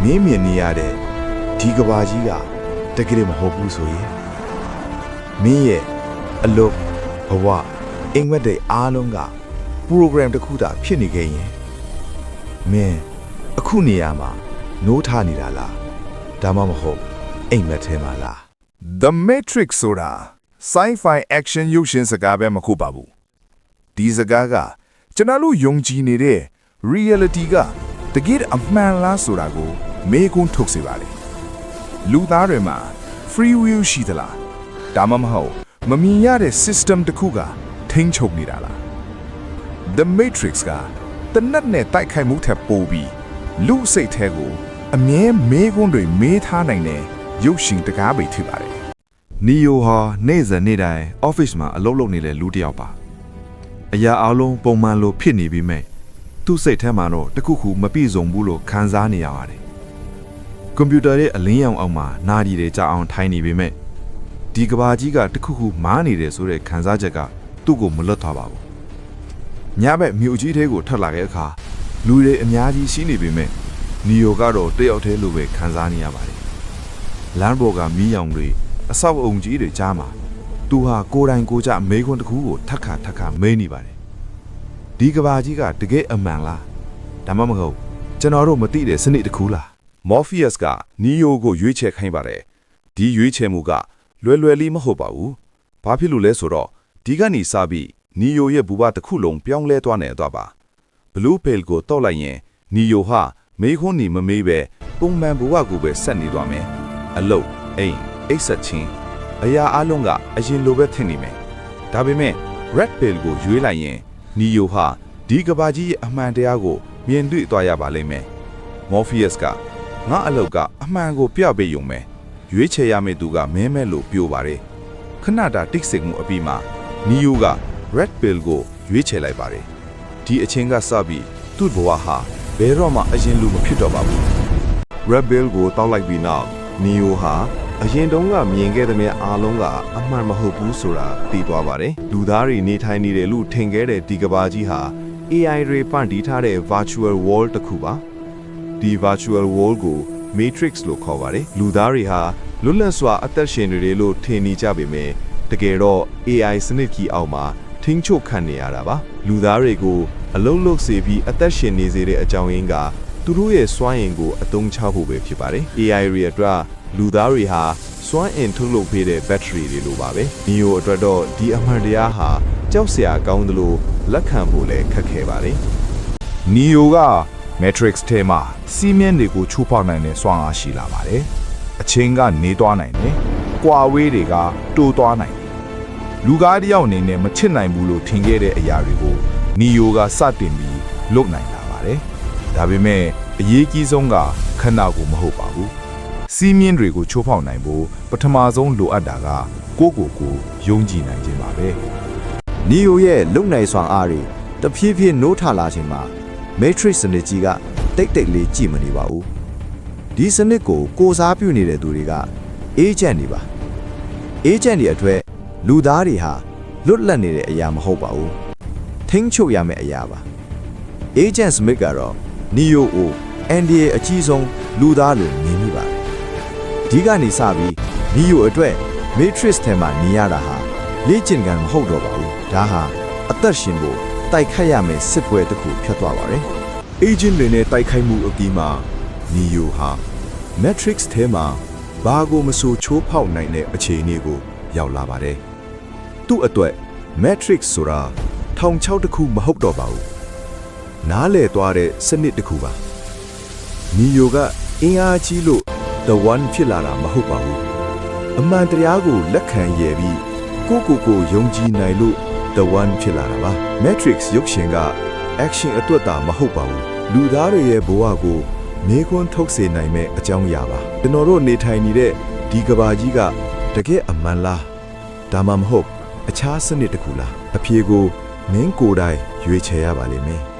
မင်းမြင်နေရတဲ့ဒီကဘာကြီးကတကယ်မဟုတ်ဘူးဆိုရင်မင်းရဲ့အလုပ်ဘဝအိမ်မက်တဲ့အားလုံးက program တစ်ခုသာဖြစ်နေခဲ့ရင်မင်းအခုနေရာမှာနိုးထနေတာလားဒါမှမဟုတ်အိမ်မက်ထဲမှာလား The Matrix ဆိုတာ Sci-Fi Action ရုပ်ရှင်စကားပဲမဟုတ်ပါဘူးဒီစကားကကျွန်တော်တို့ယုံကြည်နေတဲ့ reality ကတကယ်အမှန်လားဆိုတာကိုမေးခွန်းထုတ်စေပါတယ်လူသားတွေမှာ free will ရှိသလားဒါမှမဟုတ်မမြင်ရတဲ့ system တစ်ခုကထိန်းချုပ်နေတာလား The Matrix ကတနတ်နဲ့တိုက်ခိုက်မှုထက်ပိုပြီးလူစိတ်ထဲကိုအမြဲမေးခွန်းတွေမေးထားနိုင်တဲ့ရုပ်ရှင်တကားပဲဖြစ်ပါတယ် နီယိုဟာနေ့စဉ်နေ့တိုင်း office မှာအလုပ်လုပ်နေတဲ့လူတစ်ယောက်ပါအရာအလုံးပုံမှန်လိုဖြစ်နေပြီးမဲ့သူ့စိတ်ထဲမှာတော့တခုခုမပြည့်စုံဘူးလို့ခံစားနေရပါတယ်ကွန်ပျူတာရဲ့အလင်းရောင်အောက်မှာနာရီတွေကြာအောင်ထိုင်နေပေမဲ့ဒီကဘာကြီးကတခုခုမားနေတယ်ဆိုတဲ့ခံစားချက်ကသူ့ကိုမလွတ်သွားပါဘူးညဘက်မြို့ကြီးထဲကိုထွက်လာတဲ့အခါလူတွေအများကြီးရှိနေပေမဲ့နီယိုကတော့တယောက်တည်းလိုပဲခံစားနေရပါတယ်လမ်းပေါ်ကမီးရောင်တွေအဆောက်အုံကြီးတွေကြားမှာသူဟာကိုယ်တိုင်ကိုယ်ကျမေးခွန်းတစ်ခုကိုထပ်ခါမေးနေပါတယ်ဒီကဘာကြီးကတကယ်အမှန်လားဒါမှမဟုတ်ကျွန်တော်တို့မသိတဲ့စနစ်တစ်ခုလား Morpheus က Neo ကိုရွေးချယ်ခိုင်းပါတယ်ဒီရွေးချယ်မှုကလွယ်လွယ်လေးမဟုတ်ပါဘူးဘာဖြစ်လို့လဲဆိုတော့ဒီကနေစပြီး Neo ရဲ့ဘူဘတစ်ခုလုံးပြောင်းလဲသွားနေတော့ပါ Blue Pill ကိုတောက်လိုက်ရင် Neo ဟာမေးခွန်းနေမမေးပဲပုံမှန်ဘူဘကိုပဲဆက်နေသွားမယ်အလုတ်အိမ်အိတ်ဆက်ချင်းအရာအလုံးကအရင်လိုပဲထင်နေမယ်ဒါပေမဲ့ Red Pill ကိုရွေးလိုက်ရင် Neo ဟာဒီကဘာကြီးရဲ့အမှန်တရားကိုမြင်တွေ့သွားရပါလိမ့်မယ် Morpheus ကငါအလုတ်ကအမှန်ကိုပြပေးရုံပဲရွေးချယ်ရမယ့်သူကမဲမဲလို့ပြောပါတယ်ခဏတာတိတ်ဆိတ်မှုအပြီးမှာ Neo က Red Pill ကိုရွေးချယ်လိုက်ပါတယ်ဒီအချင်းကစပြီးသူ့ဘဝဟာဘယ်တော့မှအရင်လိုမဖြစ်တော့ပါဘူး Red Pill ကိုတောက်လိုက်ပြီးနောက် Neo ဟာအရင်တုန်းကမြင်ခဲ့တဲ့မြတ်အားလုံးကအမှန်မဟုတ်ဘူးဆိုတာသိသွားပါတယ်လူသားတွေနေထိုင်နေတယ်လို့ထင်ခဲ့တဲ့ဒီကဘာကြီးဟာ AI တွေဖန်တီးထားတဲ့ virtual world တစ်ခုပါဒီ virtual world ကို Matrix လို့ခေါ်ပါတယ်လူသားတွေဟာလွတ်လပ်စွာအသက်ရှင်နေတယ်လို့ထင်နေကြပေမဲ့တကယ်တော့ AI စနစ်ကြီးအောက်မှာထင်းချုပ်ခံနေရတာပါလူသားတွေကိုအလုံးလုံးစေပြီးအသက်ရှင်နေစေတဲ့အကြောင်းရင်းကသူတို့ရဲ့စွမ်းအင်ကိုအသုံးချဖို့ပဲဖြစ်ပါတယ် AI တွေအတွက်လူသားတွေဟာစွမ်းအင်ထုတ်လုပ်ပေးတဲ့ battery တွေလိုပါပဲ Neo အတွက်တော့ဒီအမှန်တရားဟာကြောက်စရာကောင်းသလိုလက်ခံဖို့လည်းခက်ခဲပါတယ် Neo က Matrix ထဲမှာစီးမြင့်တွေကိုချိုးဖောက်နိုင်တဲ့စွမ်းအားရှိလာပါတယ်အချင်းကနေသွားနိုင်တယ်ကွာဝေးတွေကတိုးသွားနိုင်တယ်လူကားတစ်ယောက်အနေနဲ့မချစ်နိုင်ဘူးလို့ထင်ခဲ့တဲ့အရာတွေကို Neo ကစတင်ပြီးလုပ်နိုင်လာပါတယ်ဒါပေမဲ့အရေးကြီးဆုံးကခန္ဓာကိုယ်မဟုတ်ပါဘူးစီးမြင့်တွေကိုချိုးဖောက်နိုင်ဖို့ပထမဆုံးလိုအပ်တာကကိုယ့်ကိုယ်ယုံကြည်နိုင်ခြင်းပါပဲ နီယိုရဲ့လုံနိုင်စွာအားတွေတဖြည်းဖြည်းနိုးထလာချိန်မှာ Matrix စနစ်ကြီးကတိတ်လေးကြည့်မနေပါဘူးဒီစနစ်ကိုကိုစားပြုနေတဲ့သူတွေက agent တွေပါ agent တွေအတွက်လူသားတွေဟာလွတ်လပ်နေတဲ့အရာမဟုတ်ပါဘူးထိန်းချုပ်ရမယ့်အရာပါ agent Smith ကတော့ Neo ကို NDA အကြီးဆုံးလူသားလို့မြင်မိပါတယ်ဒီကနေစပြီး Neo အတွက် Matrix ထဲမှာနေရတာဟာလေ့ကျင့်ခန်းမဟုတ်တော့ပါဘူးဒါဟာအသက်ရှင်ဖို့တိုက်ခိုက်ရမယ့်စစ်ပွဲတစ်ခုဖြစ်သွားပါတယ် agent တွေနဲ့တိုက်ခိုက်မှုအပြီးမှာ Neo ဟာ Matrix ထဲမှာဘာကိုမဆိုချိုးဖောက်နိုင်တဲ့အခြေအနေကိုရောက်လာပါတယ်သူ့အတွက် Matrix ဆိုတာထောင်ချောက်တစ်ခုမဟုတ်တော့ပါဘူးနားလည်သွားတဲ့စနစ်တစ်ခုပါ Neo ကအင်အားကြီးလို့ The One ဖြစ်လာတာမဟုတ်ပါဘူးအမှန်တရားကိုလက်ခံရပြီးကိုယုံကြည်နိုင်လို့ The One ဖြစ်လာတာပါ Matrix ရုပ်ရှင်က action အတွက်သာမဟုတ်ပါဘူးလူသားတွေရဲ့ဘဝကိုမေးခွန်းထုတ်စေနိုင်မဲ့အကြောင်းအရာပါကျွန်တော်တို့နေထိုင်နေတဲ့ဒီကဘာကြီးကတကယ်အမှန်လားဒါမှမဟုတ်အခြားစနစ်တစ်ခုလားအဖြေကိုမင်းကိုယ်တိုင်ရွေးချယ်ရပါလိမ့်မယ်